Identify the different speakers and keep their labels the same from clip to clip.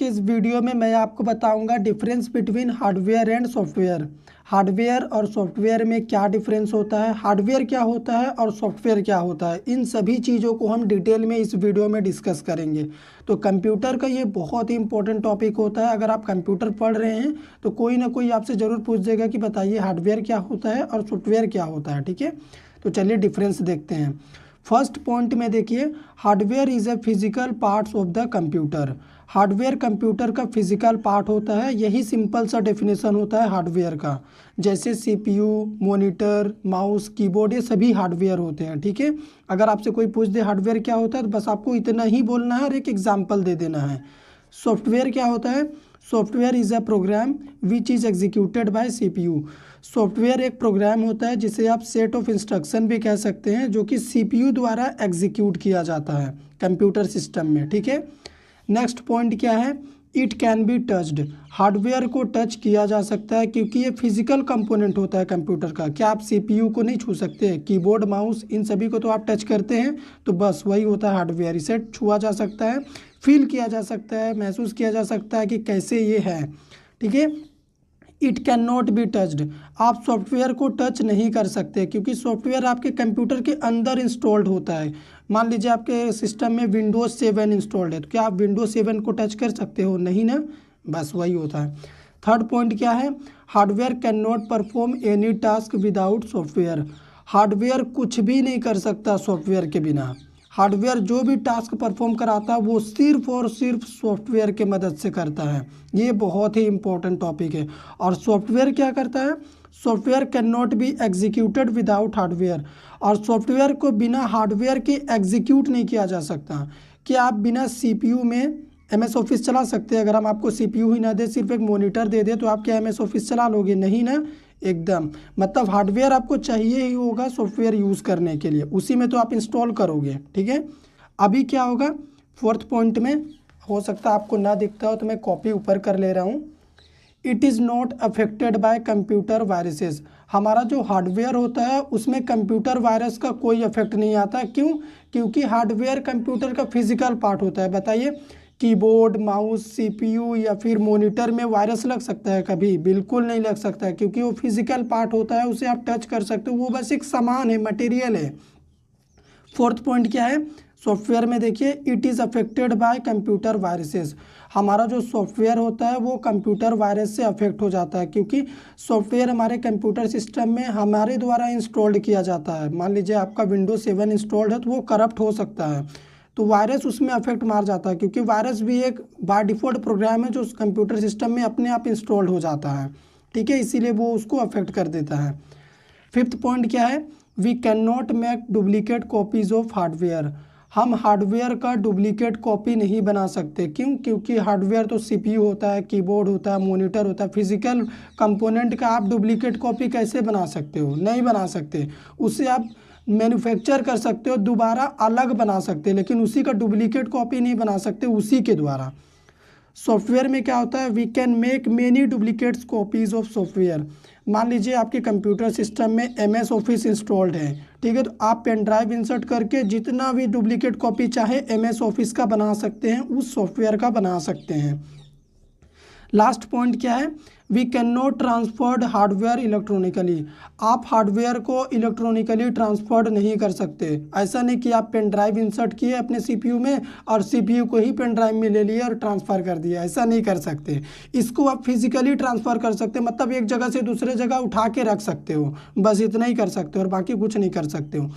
Speaker 1: के इस वीडियो में मैं आपको बताऊंगा difference between hardware and software. Hardware और सॉफ्टवेयर में क्या डिफरेंस होता है, हार्डवेयर क्या होता है और सॉफ्टवेयर क्या होता है, इन सभी चीज़ों को हम डिटेल में इस वीडियो में डिस्कस करेंगे। तो कंप्यूटर का ये बहुत ही इंपॉर्टेंट टॉपिक होता है। अगर आप कंप्यूटर पढ़ रहे हैं तो कोई ना कोई आपसे ज़रूर पूछ देगा कि बताइए हार्डवेयर क्या होता है और सॉफ्टवेयर क्या होता है। ठीक है, तो चलिए डिफरेंस देखते हैं। फर्स्ट पॉइंट में देखिए, hardware is a physical parts of the computer. Hardware computer का फिजिकल पार्ट होता है, यही सिंपल सा डेफिनेशन होता है हार्डवेयर का। जैसे सीपीयू, मॉनिटर, माउस, कीबोर्ड, ये सभी हार्डवेयर होते हैं। ठीक है, अगर आपसे कोई पूछ दे हार्डवेयर क्या होता है तो बस आपको इतना ही बोलना है और एक एग्जाम्पल दे देना है। सॉफ्टवेयर क्या होता है? Software is a program which is executed by CPU. Software एक प्रोग्राम होता है जिसे आप सेट ऑफ इंस्ट्रक्शन भी कह सकते हैं, जो कि सीपीयू द्वारा एग्जीक्यूट किया जाता है कंप्यूटर सिस्टम में। ठीक है, नेक्स्ट पॉइंट क्या है? It can be touched. Hardware को टच किया जा सकता है क्योंकि ये फिजिकल कंपोनेंट होता है कंप्यूटर का। क्या आप सीपीयू को नहीं छू सकते? कीबोर्ड, माउस, इन सभी को तो आप टच करते हैं, तो बस वही होता है हार्डवेयर। इसे छुआ जा सकता है, फील किया जा सकता है, महसूस किया जा सकता है कि कैसे ये है। ठीक है, it can not be touched. आप सॉफ्टवेयर को टच नहीं कर सकते क्योंकि सॉफ्टवेयर आपके कंप्यूटर के अंदर इंस्टॉल्ड होता है। मान लीजिए आपके सिस्टम में विंडोज 7 इंस्टॉल्ड है, तो क्या आप विंडोज 7 को टच कर सकते हो? नहीं ना, बस वही होता है। थर्ड पॉइंट क्या है? Hardware can not perform any task without software. Hardware कुछ भी नहीं कर सकता सॉफ्टवेयर के बिना। हार्डवेयर जो भी टास्क परफॉर्म कराता है वो सिर्फ और सिर्फ सॉफ्टवेयर के मदद से करता है। ये बहुत ही इंपॉर्टेंट टॉपिक है। और सॉफ्टवेयर क्या करता है? Software can not be executed without hardware. और सॉफ्टवेयर को बिना हार्डवेयर के एग्जीक्यूट नहीं किया जा सकता। कि आप बिना सीपीयू में एमएस ऑफिस चला सकते हैं? अगर हम आपको सीपीयू ही ना दे, सिर्फ एक मॉनिटर दे दे, तो आप क्या एमएस ऑफिस चला लोगे? नहीं ना, एकदम। मतलब हार्डवेयर आपको चाहिए ही होगा सॉफ्टवेयर यूज़ करने के लिए, उसी में तो आप इंस्टॉल करोगे। ठीक है, अभी क्या होगा फोर्थ पॉइंट में, हो सकता है आपको ना दिखता हो तो मैं कॉपी ऊपर कर ले रहा हूँ। It is not affected by computer viruses. हमारा जो हार्डवेयर होता है उसमें कंप्यूटर वायरस का कोई इफेक्ट नहीं आता। क्यों? क्योंकि हार्डवेयर कंप्यूटर का फिजिकल पार्ट होता है। बताइए, कीबोर्ड, माउस, सीपीयू या फिर मॉनिटर में वायरस लग सकता है कभी? बिल्कुल नहीं लग सकता है, क्योंकि वो फिजिकल पार्ट होता है, उसे आप टच कर सकते हो, वो बस एक सामान है, मटेरियल है। फोर्थ पॉइंट क्या है? सॉफ्टवेयर में देखिए, it is affected by computer viruses. हमारा जो सॉफ्टवेयर होता है वो कंप्यूटर वायरस से अफेक्ट हो जाता है, क्योंकि सॉफ्टवेयर हमारे कंप्यूटर सिस्टम में हमारे द्वारा इंस्टॉल्ड किया जाता है। मान लीजिए आपका विंडोज 7 इंस्टॉल्ड है तो वो करप्ट हो सकता है, तो वायरस उसमें अफेक्ट मार जाता है, क्योंकि वायरस भी एक बाय डिफ़ॉल्ट प्रोग्राम है जो कंप्यूटर सिस्टम में अपने आप इंस्टॉल्ड हो जाता है। ठीक है, इसीलिए वो उसको अफेक्ट कर देता है। फिफ्थ पॉइंट क्या है? We can not make duplicate copies of hardware. हम हार्डवेयर का डुप्लीकेट कॉपी नहीं बना सकते। क्यों? क्योंकि हार्डवेयर तो सीपीयू होता है, कीबोर्ड होता है, मॉनिटर होता है, फिजिकल कंपोनेंट का आप डुप्लीकेट कॉपी कैसे बना सकते हो? नहीं बना सकते। उससे आप मैन्युफैक्चर कर सकते हो, दोबारा अलग बना सकते हैं, लेकिन उसी का डुप्लीकेट कॉपी नहीं बना सकते उसी के द्वारा। सॉफ्टवेयर में क्या होता है? We can make many duplicates copies of software. मान लीजिए आपके कंप्यूटर सिस्टम में एमएस ऑफिस इंस्टॉल्ड है, ठीक है, तो आप पेन ड्राइव इंसर्ट करके जितना भी डुप्लीकेट कॉपी चाहे एमएस ऑफिस का बना सकते हैं, उस सॉफ्टवेयर का बना सकते हैं। लास्ट पॉइंट क्या है? We can not transferred hardware electronically. आप हार्डवेयर को इलेक्ट्रॉनिकली ट्रांसफर्ड नहीं कर सकते। ऐसा नहीं कि आप पेन ड्राइव इंसर्ट किए अपने सीपीयू में और सीपीयू को ही पेन ड्राइव में ले लिया और ट्रांसफ़र कर दिया, ऐसा नहीं कर सकते। इसको आप फिजिकली ट्रांसफ़र कर सकते, मतलब एक जगह से दूसरे जगह उठा के रख सकते हो, बस इतना ही कर सकते हो और बाकी कुछ नहीं कर सकते हो।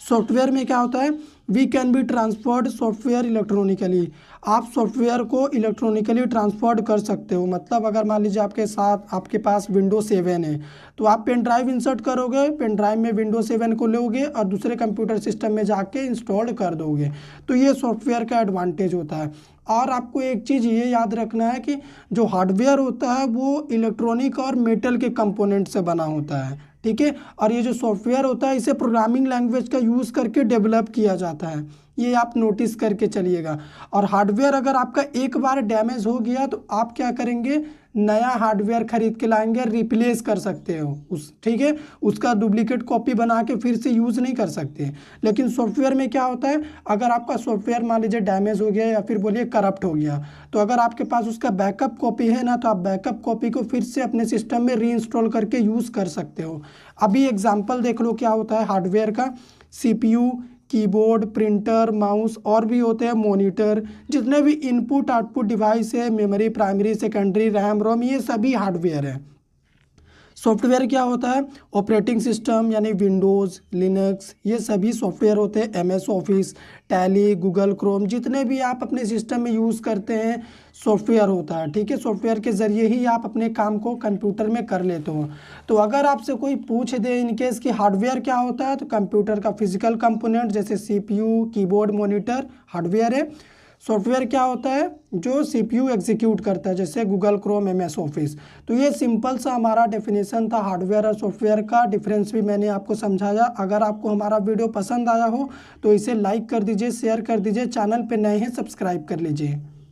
Speaker 1: सॉफ्टवेयर में क्या होता है? We can be transferred software electronically. आप सॉफ्टवेयर को इलेक्ट्रॉनिकली ट्रांसफर्ड कर सकते हो। मतलब अगर मान लीजिए आपके पास विंडोज 7 है, तो आप पेन ड्राइव इंसर्ट करोगे, पेन ड्राइव में विंडोज 7 को लोगे और दूसरे कंप्यूटर सिस्टम में जाके इंस्टॉल कर दोगे। तो ये सॉफ्टवेयर का एडवांटेज होता है। और आपको एक चीज़ ये याद रखना है कि जो हार्डवेयर होता है वो इलेक्ट्रॉनिक और मेटल के कंपोनेंट से बना होता है। ठीक है, और ये जो सॉफ्टवेयर होता है इसे प्रोग्रामिंग लैंग्वेज का यूज़ करके डेवलप किया जाता है। ये आप नोटिस करके चलिएगा। और हार्डवेयर अगर आपका एक बार डैमेज हो गया तो आप क्या करेंगे, नया हार्डवेयर खरीद के लाएंगे, रिप्लेस कर सकते हो उस, ठीक है, उसका डुप्लीकेट कॉपी बना के फिर से यूज़ नहीं कर सकते। लेकिन सॉफ्टवेयर में क्या होता है, अगर आपका सॉफ्टवेयर मान लीजिए डैमेज हो गया या फिर बोलिए करप्ट हो गया, तो अगर आपके पास उसका बैकअप कॉपी है ना, तो आप बैकअप कॉपी को फिर से अपने सिस्टम में रीइंस्टॉल करके यूज़ कर सकते हो। अभी एग्जाम्पल देख लो क्या होता है हार्डवेयर का, CPU, कीबोर्ड, प्रिंटर, माउस और भी होते हैं मॉनिटर, जितने भी इनपुट आउटपुट डिवाइस है, memory, primary, secondary, RAM ROM, ये सभी हार्डवेयर है। सॉफ्टवेयर क्या होता है, ऑपरेटिंग सिस्टम यानी विंडोज़, लिनक्स, ये सभी सॉफ्टवेयर होते हैं। MS office, tally, Google Chrome, जितने भी आप अपने सिस्टम में यूज़ करते हैं सॉफ्टवेयर होता है, ठीक है। सॉफ्टवेयर के ज़रिए ही आप अपने काम को कंप्यूटर में कर लेते हो। तो अगर आपसे कोई पूछ दे इनकेस कि हार्डवेयर क्या होता है, तो कंप्यूटर का फिजिकल कंपोनेंट जैसे CPU, कीबोर्ड, मॉनिटर हार्डवेयर है। सॉफ्टवेयर क्या होता है, जो CPU एग्जीक्यूट करता है, जैसे गूगल क्रोम, MS ऑफिस। तो ये सिंपल सा हमारा डेफिनेशन था हार्डवेयर और सॉफ्टवेयर का, डिफरेंस भी मैंने आपको समझाया। अगर आपको हमारा वीडियो पसंद आया हो तो इसे लाइक कर दीजिए, शेयर कर दीजिए, चैनल पे नए हैं सब्सक्राइब कर लीजिए।